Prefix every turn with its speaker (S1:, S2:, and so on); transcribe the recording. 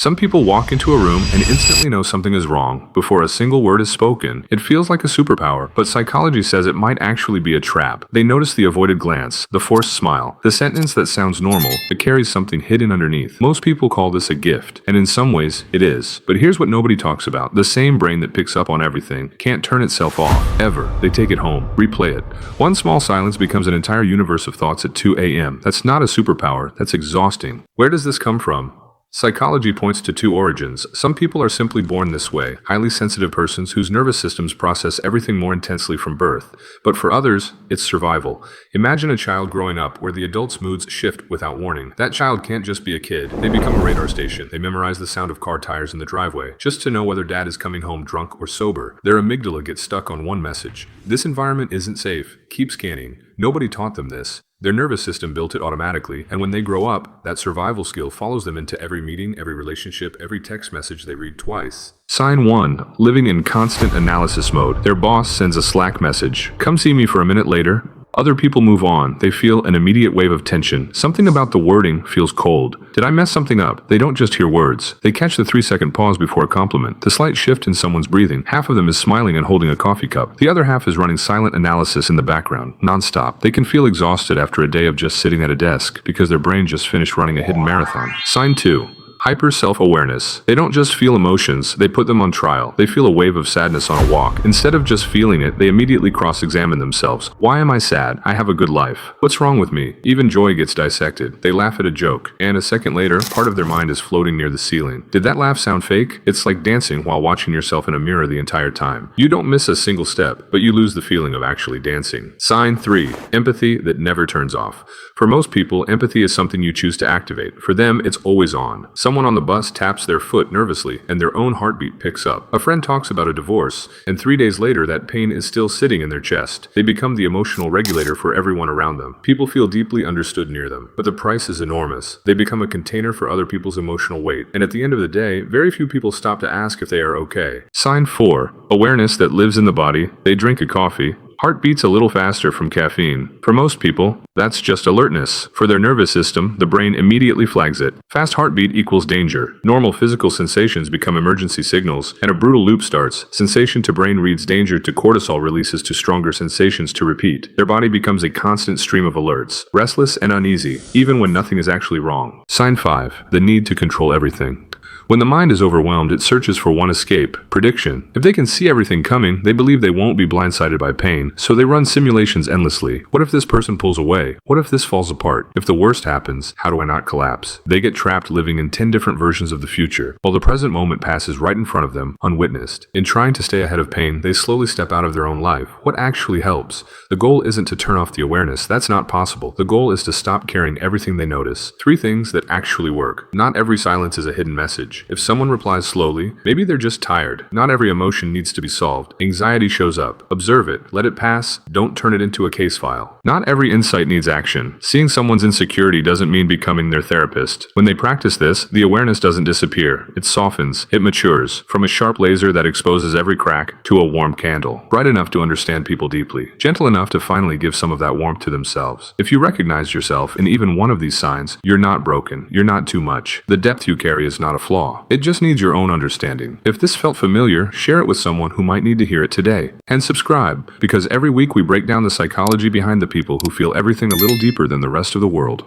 S1: Some people walk into a room and instantly know something is wrong before a single word is spoken. It feels like a superpower, but psychology says it might actually be a trap. They notice the avoided glance, the forced smile, the sentence that sounds normal but carries something hidden underneath. Most people call this a gift, and in some ways, it is. But here's what nobody talks about. The same brain that picks up on everything can't turn itself off, ever. They take it home, replay it. One small silence becomes an entire universe of thoughts at 2 a.m. That's not a superpower, that's exhausting. Where does this come from? Psychology points to two origins. Some people are simply born this way, highly sensitive persons whose nervous systems process everything more intensely from birth. But for others, it's survival. Imagine a child growing up where the adult's moods shift without warning. That child can't just be a kid. They become a radar station. They memorize the sound of car tires in the driveway, just to know whether dad is coming home drunk or sober. Their amygdala gets stuck on one message: this environment isn't safe. Keep scanning. Nobody taught them this. Their nervous system built it automatically, and when they grow up, that survival skill follows them into every meeting, every relationship, every text message they read twice. Sign 1. Living in constant analysis mode. Their boss sends a Slack message. Come see me for a minute later. Other people move on. They feel an immediate wave of tension. Something about the wording feels cold. Did I mess something up? They don't just hear words. They catch the 3-second pause before a compliment, the slight shift in someone's breathing. Half of them is smiling and holding a coffee cup. The other half is running silent analysis in the background, nonstop. They can feel exhausted after a day of just sitting at a desk because their brain just finished running a hidden marathon. Sign 2. Hyper self-awareness. They don't just feel emotions, they put them on trial. They feel a wave of sadness on a walk. Instead of just feeling it, they immediately cross-examine themselves. Why am I sad? I have a good life. What's wrong with me? Even joy gets dissected. They laugh at a joke, and a second later, part of their mind is floating near the ceiling. Did that laugh sound fake? It's like dancing while watching yourself in a mirror the entire time. You don't miss a single step, but you lose the feeling of actually dancing. Sign 3. Empathy that never turns off. For most people, empathy is something you choose to activate. For them, it's always on. Someone on the bus taps their foot nervously, and their own heartbeat picks up. A friend talks about a divorce, and 3 days later that pain is still sitting in their chest. They become the emotional regulator for everyone around them. People feel deeply understood near them, but the price is enormous. They become a container for other people's emotional weight, and at the end of the day, very few people stop to ask if they are okay. Sign 4. Awareness that lives in the body. They drink a coffee. Heart beats a little faster from caffeine. For most people, that's just alertness. For their nervous system, the brain immediately flags it. Fast heartbeat equals danger. Normal physical sensations become emergency signals, and a brutal loop starts. Sensation to brain reads danger to cortisol releases to stronger sensations to repeat. Their body becomes a constant stream of alerts, restless and uneasy, even when nothing is actually wrong. Sign 5. The need to control everything. When the mind is overwhelmed, it searches for one escape: prediction. If they can see everything coming, they believe they won't be blindsided by pain, so they run simulations endlessly. What if this person pulls away? What if this falls apart? If the worst happens, how do I not collapse? They get trapped living in 10 different versions of the future, while the present moment passes right in front of them, unwitnessed. In trying to stay ahead of pain, they slowly step out of their own life. What actually helps? The goal isn't to turn off the awareness. That's not possible. The goal is to stop carrying everything they notice. 3 things that actually work. Not every silence is a hidden message. If someone replies slowly, maybe they're just tired. Not every emotion needs to be solved. Anxiety shows up. Observe it. Let it pass. Don't turn it into a case file. Not every insight needs action. Seeing someone's insecurity doesn't mean becoming their therapist. When they practice this, the awareness doesn't disappear. It softens. It matures. From a sharp laser that exposes every crack to a warm candle. Bright enough to understand people deeply. Gentle enough to finally give some of that warmth to themselves. If you recognize yourself in even one of these signs, you're not broken. You're not too much. The depth you carry is not a flaw. It just needs your own understanding. If this felt familiar, share it with someone who might need to hear it today. And subscribe, because every week we break down the psychology behind the people who feel everything a little deeper than the rest of the world.